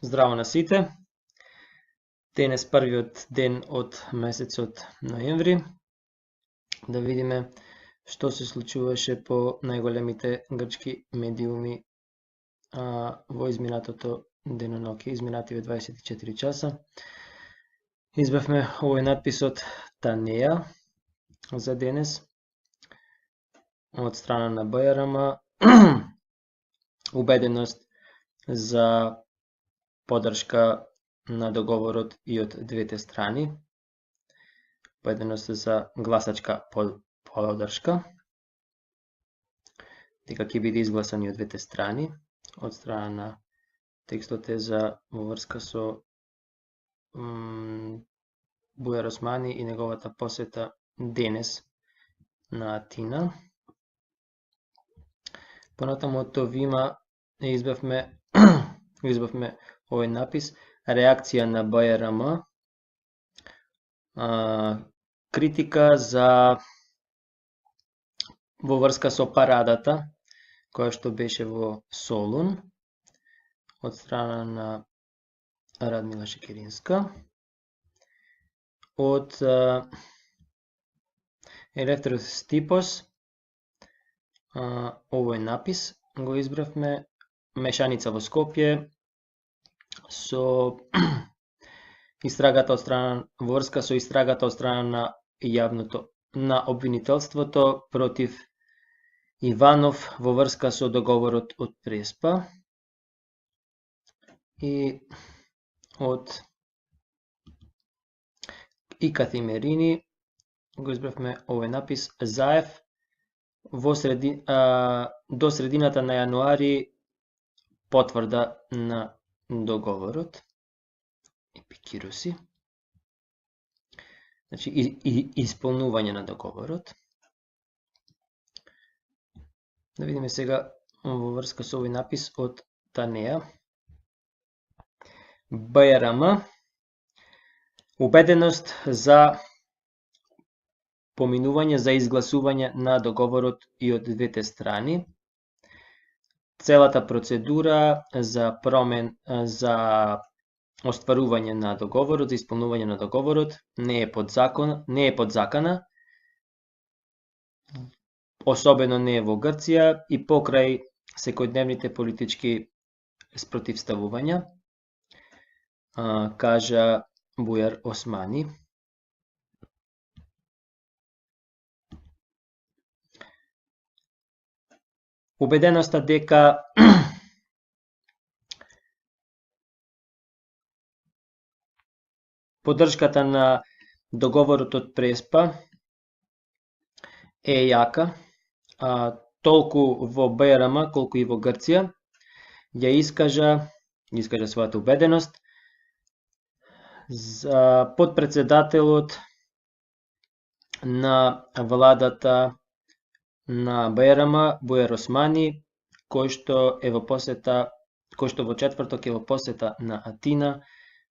Здраво на сите. Денес првиот ден од месецот ноември. Да видиме што се случуваше по најголемите грчки медиуми во изминатото деноноќе, изминативе 24 часа. Избавме овој надписот Танеа за денес од страна на БРМ. Убеденост за поддршка на договорот и од двете страни. Убеденост за гласачка поддршка, дека ќе биде изгласан и од двете страни, од страна на текстот е за во врска со Бујар Османи и неговата посета денес на Атина. Понатаму од Товима избавме овој напис, реакција на БРМ, критика за во врска со парадата која што беше во Солун од страна на Радмила Шекеринска. Од Елефтерос Стипос овој напис го избравме, мешаница во Скопје со истрагата од страна во врска со истрагата од страна на обвинителството против Иванов во врска со договорот од Преспа, и од Икати Мерини го избравме овој напис, Заев до средината на јануари потврда на договорот. Епикируси. Значи, исполнување на договорот. Да видиме сега во врска со овој напис од Танеа. БРМ. Убеденост за поминување, за изгласување на договорот и од двете страни. Целата процедура за остварување на договорот, за исполнување на договорот не е под закана, особено не е во Грција и покрај секојдневните политички спротивставувања, кажа Бујар Османи. Убеденоста дека поддршката на договорот од Преспа е јака, толку во БРМ колку и во Грција, ја искажа својата убеденост за подпредседателот на владата на БРМ Бујар Османи, кој што во четврток е во посета на Атина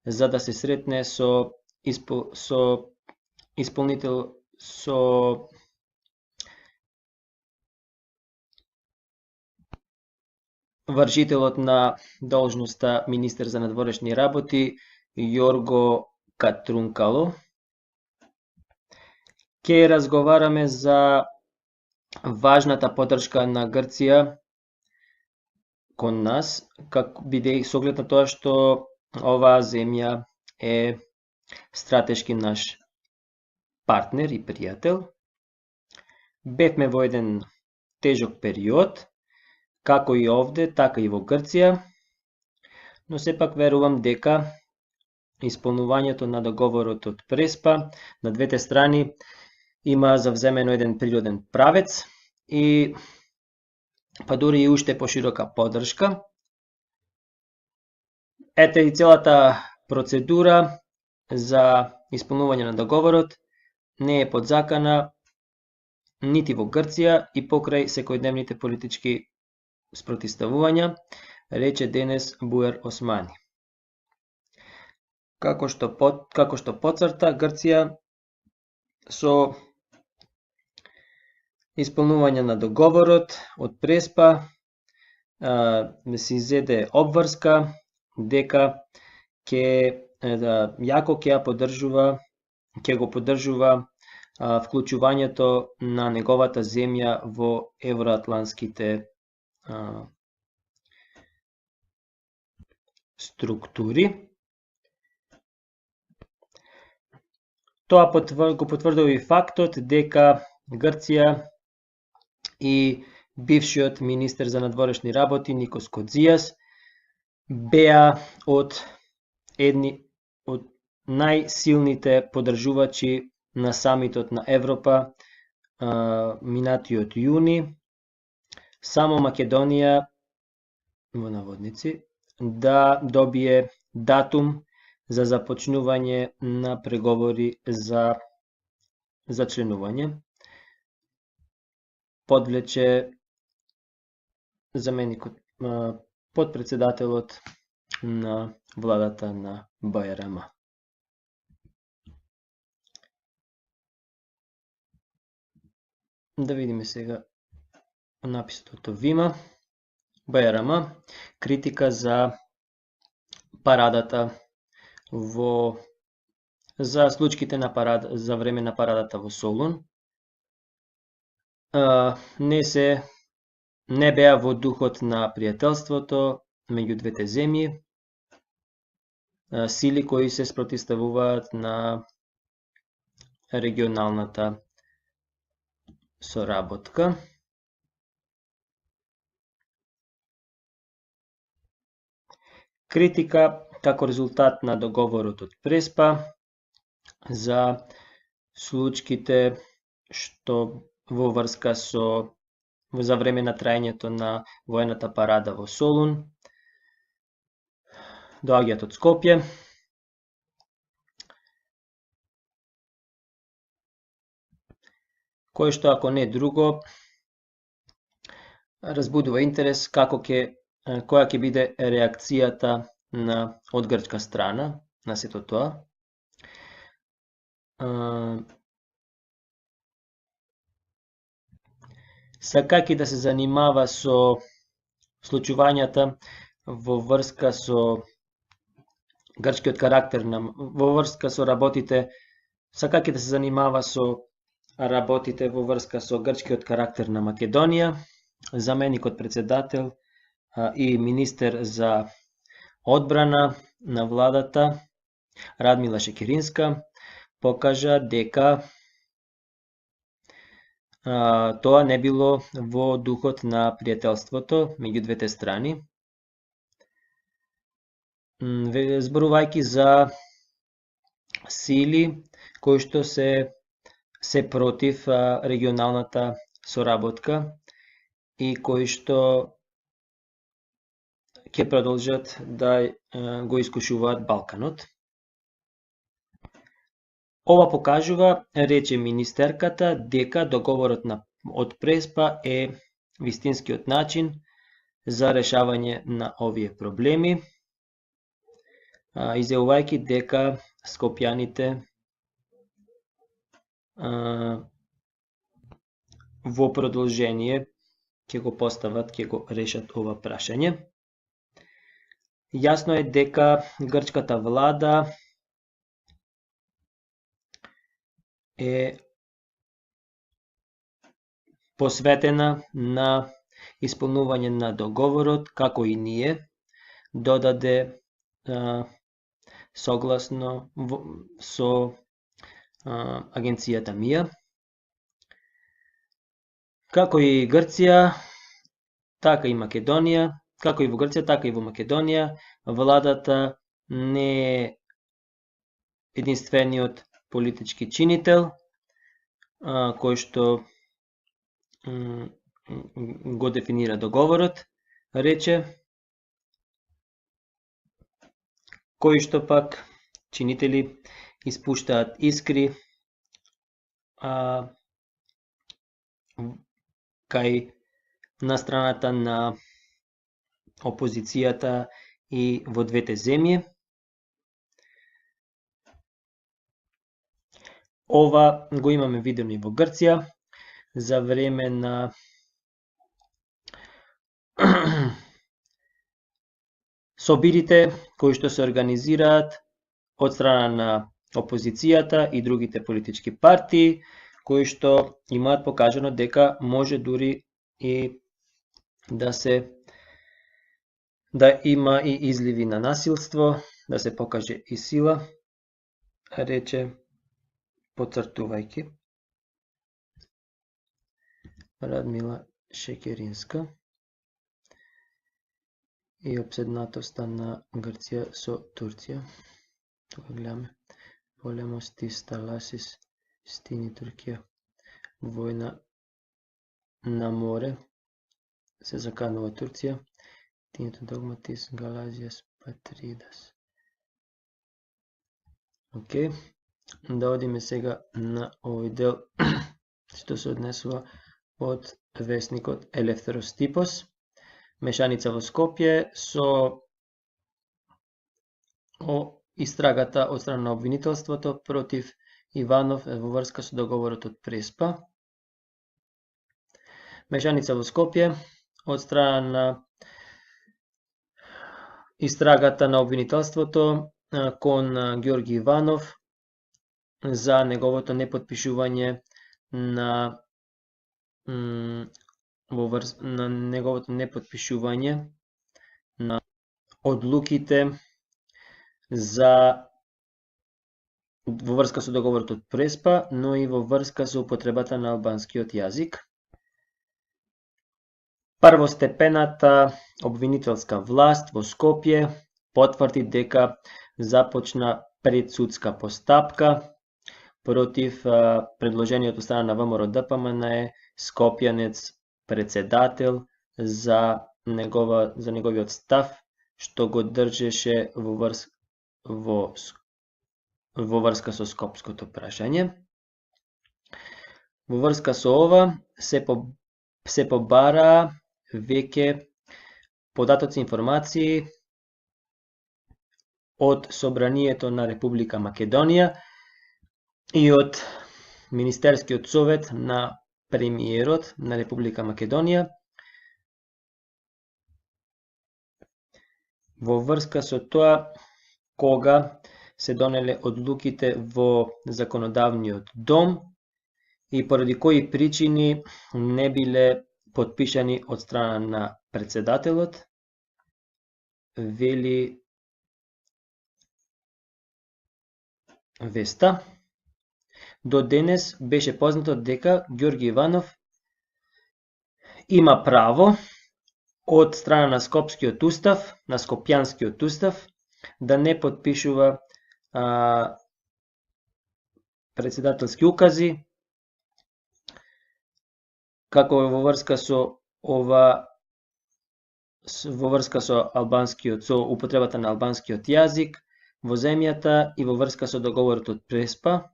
за да се сретне со вршителот на должноста министер за надворешни работи Јорго Катрункало. Ќе разговараме за важната поддршка на Грција кон нас, бидејќи со оглед на тоа што оваа земја е стратешки наш партнер и пријател. Бевме во еден тежок период, како и овде, така и во Грција, но сепак верувам дека исполнувањето на договорот од Преспа на двете страни има завземено еден природен правец и па дури и уште поширока поддршка. Ете и целата процедура за исполнување на договорот не е под закана нити во Грција и покрај секојдневните политички спротивставувања, рече денес Бујар Османи. Како што потцрта, Грција со исполнување на договорот од Преспа се изеде обврска дека јако ќе го поддржува вклучувањето на неговата земја во евроатлантските структури. Тоа го потврдува и фактот дека Грција и бившиот министер за надворешни работи Никос Кодзијас беа од едни од најсилните поддржувачи на самитот на Европа минатиот јуни. Само Македонија, во наводници, да добие датум за започнување на преговори за членување. Подвлече заменикот, подпредседателот на владата на БРМ. Да видиме сега написот од Вима. БРМ критика за парадата за случките на за време на парадата во Солун. Не беа во духот на пријателството меѓу двете земји, сили кои се спротивставуваат на регионалната соработка. Критика како резултат на договорот од Преспа за случките што во врска со за време на трајањето на воената парада во Солун доаѓаат од Скопје. Кој што ако не друго разбудува интерес која ќе биде реакцијата од грчка страна на сето тоа. Сакајќи да се занимава со случувањата во врска со грчкиот карактер во врска со работите, сакајќи да се занимава со работите во врска со грчкиот карактер на Македонија, заменикот председател и министер за одбрана на владата Радмила Шекеринска покажа дека тоа не било во духот на пријателството меѓу двете страни, зборувајќи за сили кои што се против регионалната соработка и кои што ќе продолжат да го искушуваат Балканот. Ова покажува, рече министерката, дека договорот од Преспа е вистинскиот начин за решавање на овие проблеми, изјавувајќи дека скопјаните во продолжение ќе го постават, ќе го решат ова прашање. Јасно е дека грчката влада е посветена на исполнување на договорот, како и ние, додаде согласно со агенцијата МИА. Како и Грција, така и Македонија, како и во Грција, така и во Македонија, владата не е единствениот политички чинител кој што го дефинира договорот, рече, кои што пак чинители испуштаат искри кај на страната на опозицијата и во двете земји. Ова го имаме видено и во Грција за време на собирите кои што се организираат од страна на опозицијата и другите политички партии, кои што имаат покажано дека може дури и да има и изливи на насилство, да се покаже и сила, рече поцртувајќи Радмила Шекеринска, и обседнатоста на Грција со Турција. Тука гледаме Полемос тис Таласис стини Туркија, војна на море, се заканува Турција, тинито догматис Галазијас Патридас. Океј, да одиме сега на овој дел што се однесува од весникот Елефтерос Типос. Мешаница во Скопје со истрагата од страна на обвинителството против Иванов во врска со договорот од Преспа. Мешаница во Скопје од страна на истрагата на обвинителството кон Ѓорги Иванов за неговото непотпишување на одлуките во врска со договорот од Преспа, но и во врска со употребата на албанскиот јазик. Првостепената обвинителска власт во Скопје потврди дека започна предсудска постапка против предложението страна на ВМРО ДПМНЕ скопјанец председател за неговиот став што го држеше во врска со скопското прашање. Во врска со ова се побараа веќе податоци информации од Собранието на Република Македонија и од Министерскиот совет на премиерот на Република Македонија во врска со тоа кога се донеле одлуките во законодавниот дом и поради кои причини не биле потпишани од страна на председателот, вели Веста. До денес беше познато дека Ѓорги Иванов има право од страна на Скопскиот устав, на Скопјанскиот устав, да не потпишува председателски укази, како во врска со употребата на албанскиот јазик во земјата и во врска со договорот од Преспа,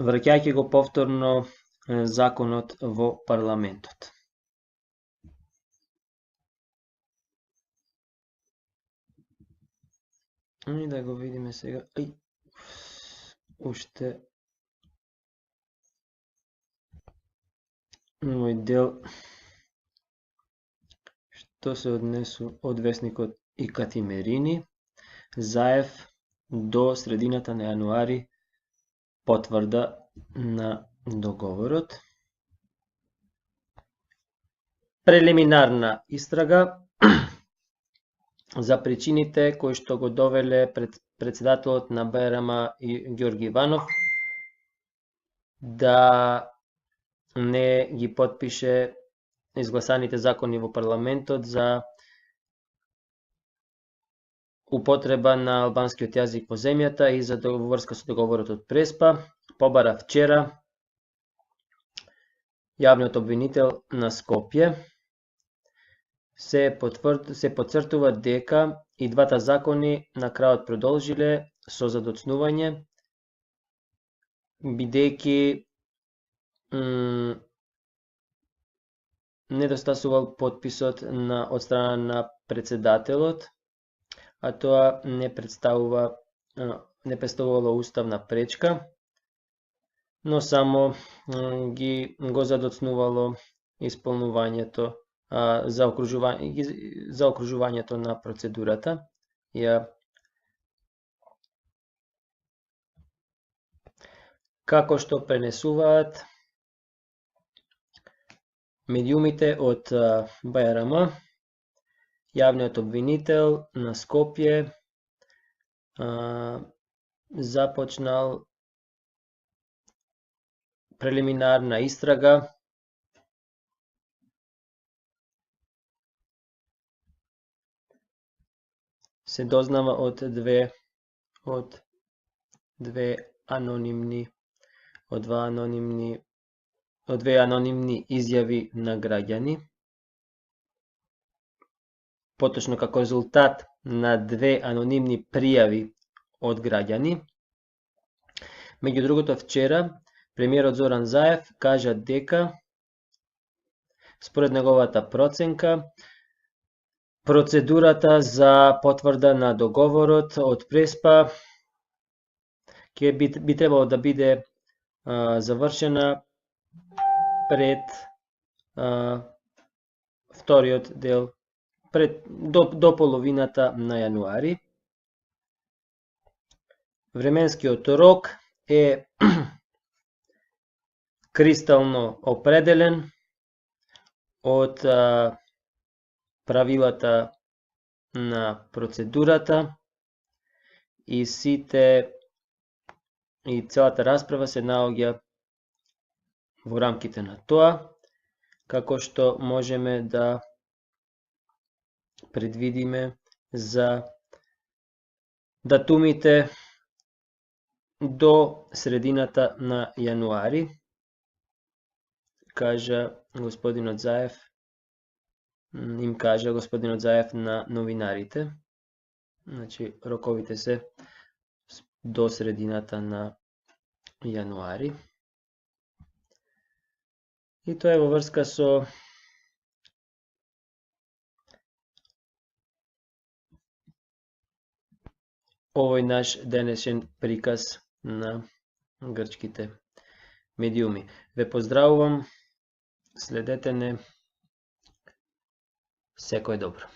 враќајќи го повторно законот во парламентот. И да го видиме сега. Уште мој дел што се однесу од весникот и Катимерини. Заев до средината на јануари потврда на договорот. Прелиминарна истрага за причините кои што го довеле председателот на БРМ и Ѓорги Иванов да не ги потпише изгласаните закони во парламентот за употреба на албанскиот јазик во земјата и за врска со договорот од Преспа. Побара вчера јавниот обвинител на Скопје се потцртува дека и двата закони на крајот продолжиле со задоцнување, бидејќи недостасувал потписот од страна на председателот, а тоа не представувало уставна пречка, но само го задоцнувало исполнувањето заокружувањето на процедурата. Како што пренесуваат медиумите од БРМ, јавниот обвинител на Скопје започнал прелиминарна истрага се дознава од две анонимни изјави на граѓани. Поточно како резултат на две анонимни пријави од граѓани. Меѓу другото, вчера премиерот Зоран Заев кажа дека според неговата проценка процедурата за потврда на договорот од Преспа би требало да биде завршена пред вториот дел, до половината на јануари. Временскиот рок е кристално определен од правилата на процедурата и целата расправа се наоѓа во рамките на тоа, како што можеме да предвидиме за датумите до средината на јануари, господинот Заев на новинарите. Значи, роковите се до средината на јануари. И тоа е во врска со овој наш денешен приказ на грчките медиуми. Ве поздравувам, следете не, секој добро.